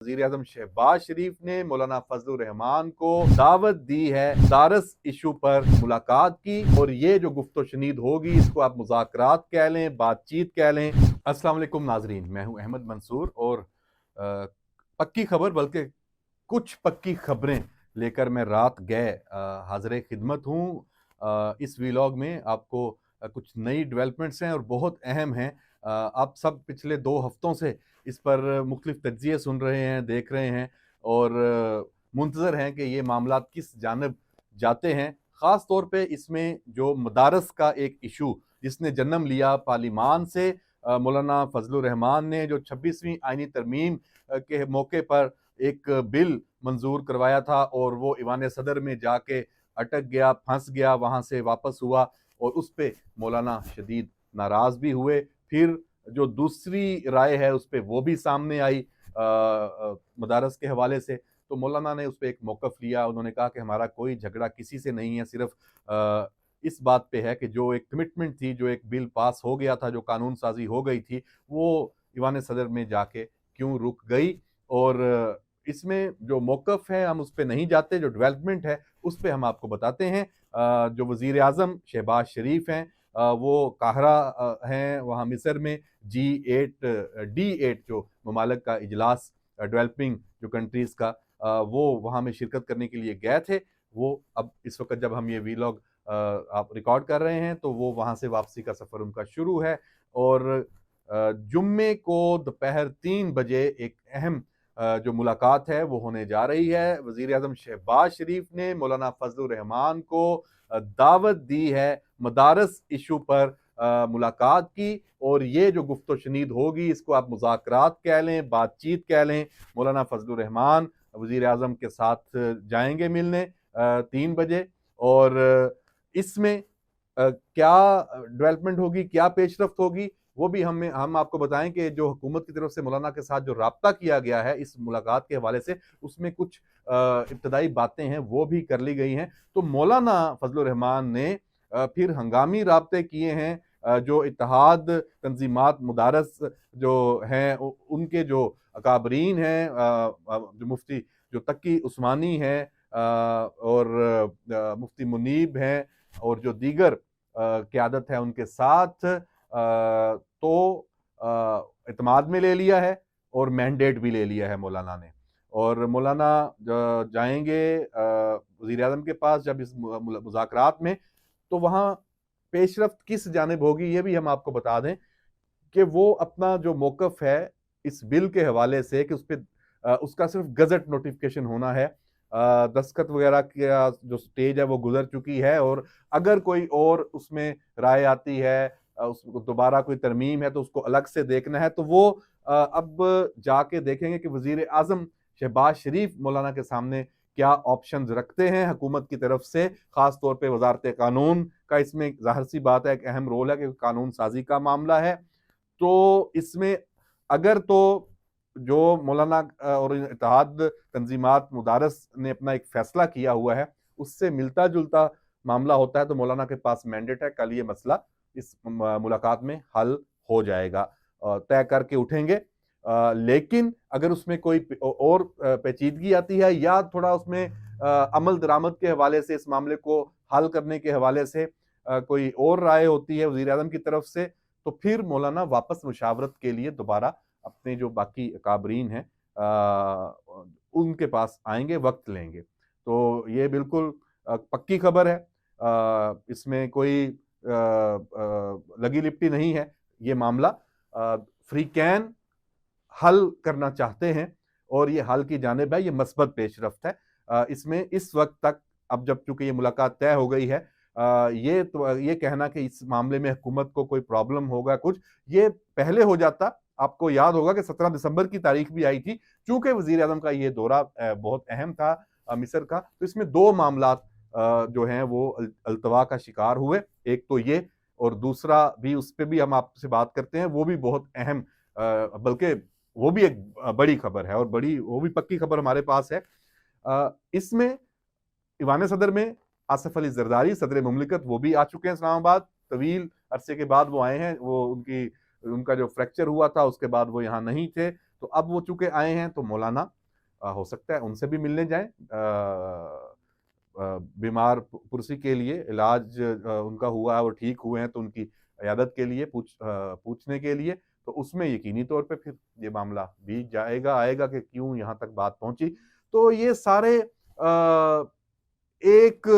वज़ीर-ए-आज़म शहबाज शरीफ ने मौलाना फजलुर रहमान को दावत दी है दारस इशू पर मुलाकात की, और ये जो गुफ्तो-शनीद होगी इसको आप मुज़ाकरात कह लें, बातचीत कह लें। अस्सलाम वालेकुम नाज़रीन, मैं हूँ अहमद मंसूर और पक्की खबर बल्कि कुछ पक्की खबरें लेकर मैं रात गए हाज़िर खिदमत हूँ। इस वीलॉग में आपको कुछ नई डेवलपमेंट्स हैं और बहुत अहम हैं। आप सब पिछले 2 हफ्तों से इस पर मुख्तलिफ तज्ज़िये सुन रहे हैं, देख रहे हैं और मुंतज़र हैं कि ये मामलात किस जानिब जाते हैं। ख़ास तौर पे इसमें जो मदारस का एक इशू जिसने जन्म लिया पार्लिमान से, मौलाना फजलुर रहमान ने जो 26वीं आईनी तरमीम के मौके पर एक बिल मंजूर करवाया था और वो ईवान सदर में जाके अटक गया, फंस गया, वहाँ से वापस हुआ और उस पे मौलाना शदीद नाराज़ भी हुए। फिर जो दूसरी राय है उस पे वो भी सामने आई मदारस के हवाले से, तो मौलाना ने उस पे एक मौक़िफ़ लिया। उन्होंने कहा कि हमारा कोई झगड़ा किसी से नहीं है, सिर्फ़ इस बात पे है कि जो एक कमिटमेंट थी, जो एक बिल पास हो गया था, जो कानून साज़ी हो गई थी, वो ईवान सदर में जाके क्यों रुक गई। और इसमें जो मौक़िफ़ है हम उस पे नहीं जाते, जो डेवलपमेंट है उस पे हम आपको बताते हैं। जो वज़ीर-ए-आज़म शहबाज शरीफ हैं, वो काहिरा हैं, वहाँ मिस्र में G8 D8 जो ममालिक का इजलास डेवलपिंग जो कंट्रीज़ का, वो वहाँ में शिरकत करने के लिए गए थे। वो अब इस वक़्त जब हम ये वीलॉग आप रिकॉर्ड कर रहे हैं तो वो वहाँ से वापसी का सफ़र उनका शुरू है और जुम्मे को दोपहर 3 बजे एक अहम जो मुलाकात है वो होने जा रही है। वज़ीर-ए-आज़म शहबाज शरीफ ने मौलाना फजलुर रहमान को दावत दी है मदारस इशू पर मुलाकात की, और ये जो गुफ्तो-शनीद होगी इसको आप मुज़ाकरात कह लें, बातचीत कह लें। मौलाना फजलुर रहमान वज़ीर-ए-आज़म के साथ जाएँगे मिलने 3 बजे, और इसमें क्या डेवलपमेंट होगी, क्या पेशरफ्त होगी, वो भी हम आपको बताएँ कि जो हुकूमत की तरफ से मौलाना के साथ जो राब्ता किया गया है इस मुलाकात के हवाले से, उसमें कुछ इब्तदाई बातें हैं वो भी कर ली गई हैं। तो मौलाना फजलुर रहमान ने फिर हंगामी राब्ते किए हैं जो इत्तेहाद तंज़ीमात मदारस जो हैं उनके जो अकाबरीन हैं, जो मुफ्ती जो तकी उस्मानी हैं, और मुफ्ती मुनीब हैं और जो दीगर क़यादत है उनके साथ, तो इत्माद में ले लिया है और मैंडेट भी ले लिया है मौलाना ने। और मौलाना जाएँगे वज़ीर-ए-आज़म के पास जब इस मुज़ाकरात में, तो वहाँ पेशरफ्त किस जानिब होगी ये भी हम आपको बता दें कि वो अपना जो मौक़िफ़ है इस बिल के हवाले से कि उसपे उसका सिर्फ़ गज़ट नोटिफ़िकेशन होना है। दस्तखत वग़ैरह का जो स्टेज है वो गुज़र चुकी है, और अगर कोई और उसमें राय आती है, उसको दोबारा कोई तरमीम है तो उसको अलग से देखना है, तो वो अब जाके देखेंगे कि वज़ीर-ए-आज़म शहबाज शरीफ मौलाना के सामने क्या ऑप्शंस रखते हैं हुकूमत की तरफ से। ख़ास तौर पे वज़ारत-ए-क़ानून का इसमें ज़ाहिर-सी बात है एक अहम रोल है कि कानून साज़ी का मामला है। तो इसमें अगर तो जो मौलाना और इत्तेहाद तंज़ीमात मदारस ने अपना एक फ़ैसला किया हुआ है, उससे मिलता-जुलता मामला होता है तो मौलाना के पास मैंडेट है, कल ये मसला इस मुलाकात में हल हो जाएगा। तय करके उठेंगे। लेकिन अगर उसमें कोई और पेचीदगी आती है या थोड़ा उसमें अमल-दरामद के हवाले से इस मामले को हल करने के हवाले से कोई और राय होती है वज़ीर-ए-आज़म की तरफ से, तो फिर मौलाना वापस मुशावरत के लिए दोबारा अपने जो बाकी अकाबरीन हैं उनके पास आएँगे, वक़्त लेंगे। तो ये बिल्कुल पक्की खबर है। इसमें कोई लगी-लिपटी नहीं है ये मामला। फ्रीकैन हल करना चाहते हैं और ये हल की जानिब है, ये मस्बत पेशरफ्त है। इसमें इस वक़्त तक, अब जब चूँकि ये मुलाकात तय हो गई है, ये कहना कि इस मामले में हुकूमत को कोई प्रॉब्लम होगा कुछ, ये पहले हो जाता। आपको याद होगा कि 17 दिसंबर की तारीख भी आई थी। चूँकि वज़ीर-ए-आज़म का ये दौरा बहुत अहम था मिस्र का, तो इसमें 2 मामलात जो हैं वो अल्तवा का शिकार हुए। एक तो ये, और दूसरा भी उस पे भी हम आपसे बात करते हैं, वो भी बहुत अहम, बल्कि वो भी एक बड़ी खबर है और वो भी पक्की खबर हमारे पास है। इसमें ईवान सदर में आसिफ अली ज़रदारी सदर मुमलिकत वो भी आ चुके हैं इस्लामाबाद। तवील अरसे के बाद वो आए हैं। वो उनका जो फ्रैक्चर हुआ था उसके बाद वो यहाँ नहीं थे, तो अब वो चूंकि आए हैं तो मौलाना हो सकता है उनसे भी मिलने जाएं, बीमार पुरसी के लिए इलाज उनका हुआ है, वो ठीक हुए हैं तो उनकी इयादत के लिए पूछने के लिए, तो उसमें यकीनी तौर पे फिर ये मामला भी जाएगा आएगा कि क्यों यहाँ तक बात पहुंची। तो ये सारे एक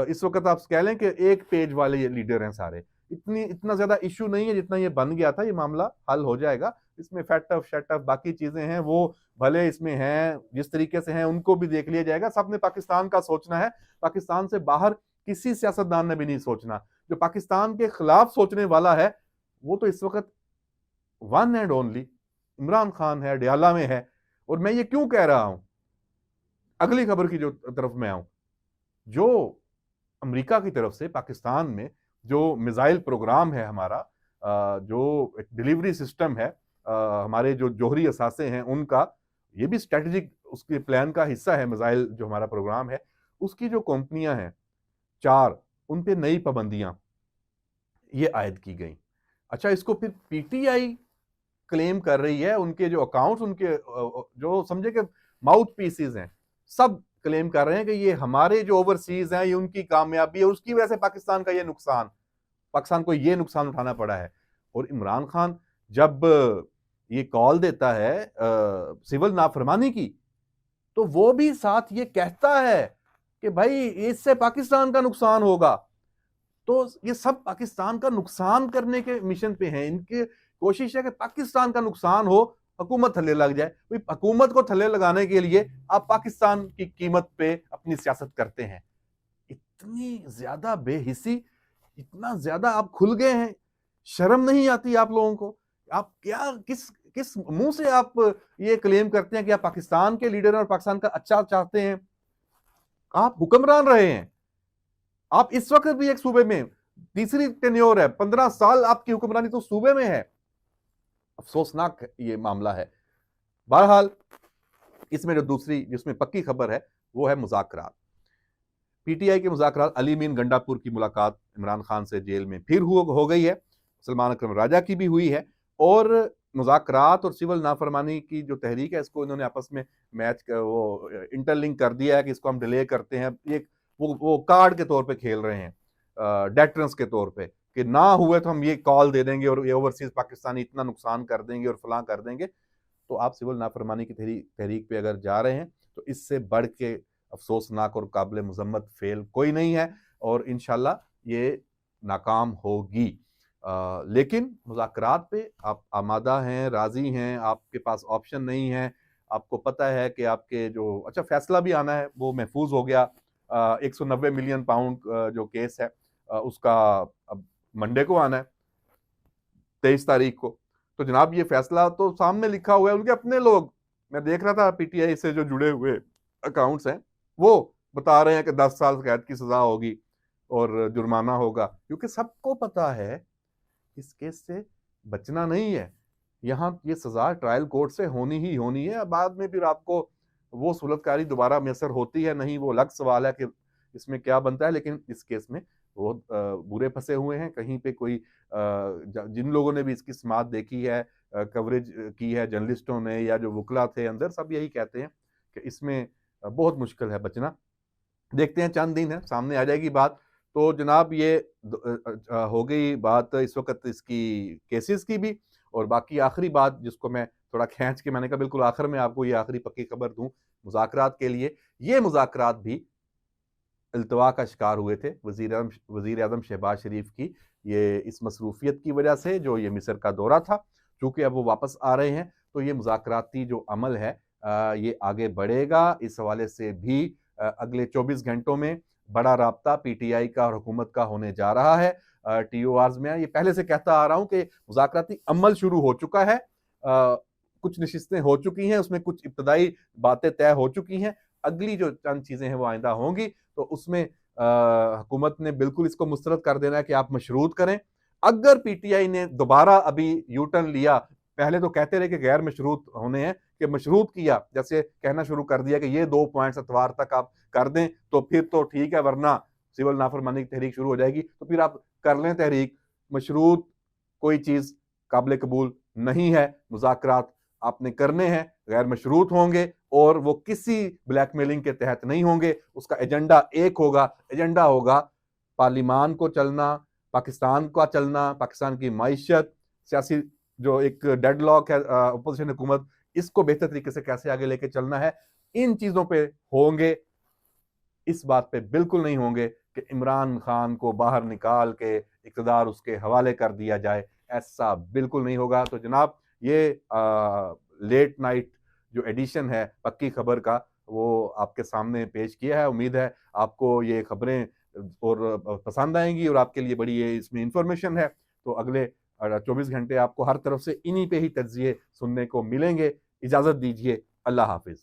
इस वक्त आप कह लें कि एक पेज वाले ये लीडर हैं सारे, इतना ज्यादा इशू नहीं है जितना ये बन गया था। ये मामला हल हो जाएगा, इसमें फैटअप शैटअप बाकी चीजें हैं वो भले इसमें हैं, जिस तरीके से हैं उनको भी देख लिया जाएगा। सबने पाकिस्तान का सोचना है, पाकिस्तान से बाहर किसी सियासतदान ने भी नहीं सोचना। जो पाकिस्तान के खिलाफ सोचने वाला है वो तो इस वक्त one and only Imran Khan है, डियाला में है। और मैं ये क्यों कह रहा हूं, अगली खबर की जो तरफ मैं आऊं, जो अमेरिका की तरफ से पाकिस्तान में जो मिसाइल प्रोग्राम है हमारा, जो एक डिलीवरी सिस्टम है, हमारे जो जोहरी असासे हैं उनका, ये भी स्ट्रेटेजिक उसके प्लान का हिस्सा है। मिसाइल जो हमारा प्रोग्राम है उसकी जो कंपनियां हैं 4, उन पे नई पाबंदियां ये आयद की गई। अच्छा, इसको फिर पीटीआई क्लेम कर रही है, उनके जो अकाउंट्स, उनके जो समझे कि माउथ पीसेस हैं, सब क्लेम कर रहे हैं कि ये हमारे जो ओवरसीज हैं ये उनकी कामयाबी है और उसकी वजह से पाकिस्तान का ये नुकसान, पाकिस्तान को ये नुकसान उठाना पड़ा है। और इमरान खान जब ये कॉल देता है सिविल नाफरमानी की, तो वो भी साथ ये कहता है कि भाई इससे पाकिस्तान का नुकसान होगा। तो ये सब पाकिस्तान का नुकसान करने के मिशन पे हैं। इनकी कोशिश है कि पाकिस्तान का नुकसान हो, हुकूमत थल्ले लग जाए। भाई हुकूमत को थल्ले लगाने के लिए आप पाकिस्तान की कीमत पे अपनी सियासत करते हैं। इतनी ज्यादा बेहिसी, इतना ज्यादा आप खुल गए हैं, शर्म नहीं आती आप लोगों को? आप क्या किस किस मुंह से आप ये क्लेम करते हैं कि आप पाकिस्तान के लीडर और पाकिस्तान का अच्छा चाहते हैं? आप हुक्मरान रहे हैं, आप इस वक्त भी एक सूबे में तीसरी टेन्योर है, 15 साल आपकी हुक्मरानी तो सूबे में है। अफसोसनाक ये मामला है। बहरहाल इसमें जो दूसरी जिसमें पक्की खबर है वो है मुज़ाकरात। पीटीआई के मुज़ाकरात, अली मीन गंडापुर की मुलाकात इमरान खान से जेल में फिर हो गई है, सलमान अकरम राजा की भी हुई है। और मुज़ाकरात और सिविल नाफरमानी की जो तहरीक है, इसको इन्होंने आपस में मैच वो इंटरलिंक कर दिया है कि इसको हम डिले करते हैं। एक वो कार्ड के तौर पे खेल रहे हैं, डेटरेंस के तौर पे, कि ना हुए तो हम ये कॉल दे देंगे और ये ओवरसीज पाकिस्तानी इतना नुकसान कर देंगे और फलां कर देंगे। तो आप सिविल नाफरमानी की तहरीक पे अगर जा रहे हैं तो इससे बढ़ के अफसोसनाक और काबिल मुजम्मत फेल कोई नहीं है, और इंशाल्लाह ये नाकाम होगी। लेकिन मुज़ाकरात पे आप आमादा हैं, राजी हैं, आपके पास ऑप्शन नहीं है। आपको पता है कि आपके जो अच्छा फैसला भी आना है वो महफूज हो गया। 190 मिलियन पाउंड जो केस है उसका अब मंडे को आना है, 23 तारीख को। तो जनाब ये फैसला तो सामने लिखा हुआ है, उनके अपने लोग, मैं देख रहा था पीटीआई से जो जुड़े हुए अकाउंट्स हैं वो बता रहे हैं कि 10 साल कैद की सजा होगी और जुर्माना होगा, क्योंकि सबको पता है इस केस से बचना नहीं है। यहाँ ये सजा ट्रायल कोर्ट से होनी ही होनी है। बाद में फिर आपको वो सुलहकारी दोबारा मैसर होती है नहीं, वो अलग सवाल है कि इसमें क्या बनता है। लेकिन इस केस में वो बुरे फंसे हुए हैं। कहीं पे कोई जिन लोगों ने भी इसकी समात देखी है, कवरेज की है, जर्नलिस्टों ने या जो वकला थे अंदर, सब यही कहते हैं कि इसमें बहुत मुश्किल है बचना। देखते हैं, चंद दिन है, सामने आ जाएगी बात। तो जनाब ये हो गई बात इस वक्त इसकी केसेस की भी। और बाकी आखिरी बात जिसको मैं थोड़ा खींच के मैंने कहा बिल्कुल आखिर में आपको ये आखिरी पक्की खबर दूं मुज़ाकरात के लिए। ये मुज़ाकरात भी इल्तवा का शिकार हुए थे वज़ीर आज़म शहबाज शरीफ की ये इस मसरूफियत की वजह से, जो ये मिस्र का दौरा था। चूंकि अब वो वापस आ रहे हैं तो ये मुज़ाकराती जो अमल है ये आगे बढ़ेगा। इस हवाले से भी अगले 24 घंटों में बड़ा राब्ता पीटीआई का और हुकूमत का होने जा रहा है। टीओआर्स में ये पहले से कहता आ रहा हूं कि मुज़ाकराती अमल शुरू हो चुका है, कुछ नशिस्तें हो चुकी हैं, उसमें कुछ इब्तदाई बातें तय हो चुकी हैं। अगली जो चंद चीजें हैं वो आइंदा होंगी, तो उसमें हुकूमत ने बिल्कुल इसको मुस्तरद कर देना है कि आप मशरूत करें। अगर पीटीआई ने दोबारा अभी यू टर्न लिया, पहले तो कहते रहे कि गैर मशरूत होने हैं, कि मशरूत किया, जैसे कहना शुरू कर दिया कि ये 2 पॉइंट्स इतवार तक आप कर दें तो फिर तो ठीक है, वरना सिविल नाफरमानी की तहरीक शुरू हो जाएगी। तो फिर आप कर लें तहरीक। मशरूत कोई चीज काबिल कबूल नहीं है। मुज़ाकरात आपने करने हैं गैर मशरूत होंगे और वो किसी ब्लैकमेलिंग के तहत नहीं होंगे। उसका एजेंडा एक होगा, एजेंडा होगा पार्लिमान को चलना, पाकिस्तान का चलना, पाकिस्तान की मईशत, सियासी जो एक डेडलॉक है अपोजिशन हुकूमत, इसको बेहतर तरीके से कैसे आगे लेके चलना है, इन चीजों पे होंगे। इस बात पे बिल्कुल नहीं होंगे कि इमरान खान को बाहर निकाल के इक़्तिदार उसके हवाले कर दिया जाए, ऐसा बिल्कुल नहीं होगा। तो जनाब ये लेट नाइट जो एडिशन है पक्की खबर का वो आपके सामने पेश किया है। उम्मीद है आपको ये खबरें और पसंद आएंगी और आपके लिए बड़ी ये इसमें इंफॉर्मेशन है। तो अगले 24 घंटे आपको हर तरफ से इन्हीं पे ही तज्जिए सुनने को मिलेंगे। इजाजत दीजिए, अल्लाह हाफिज।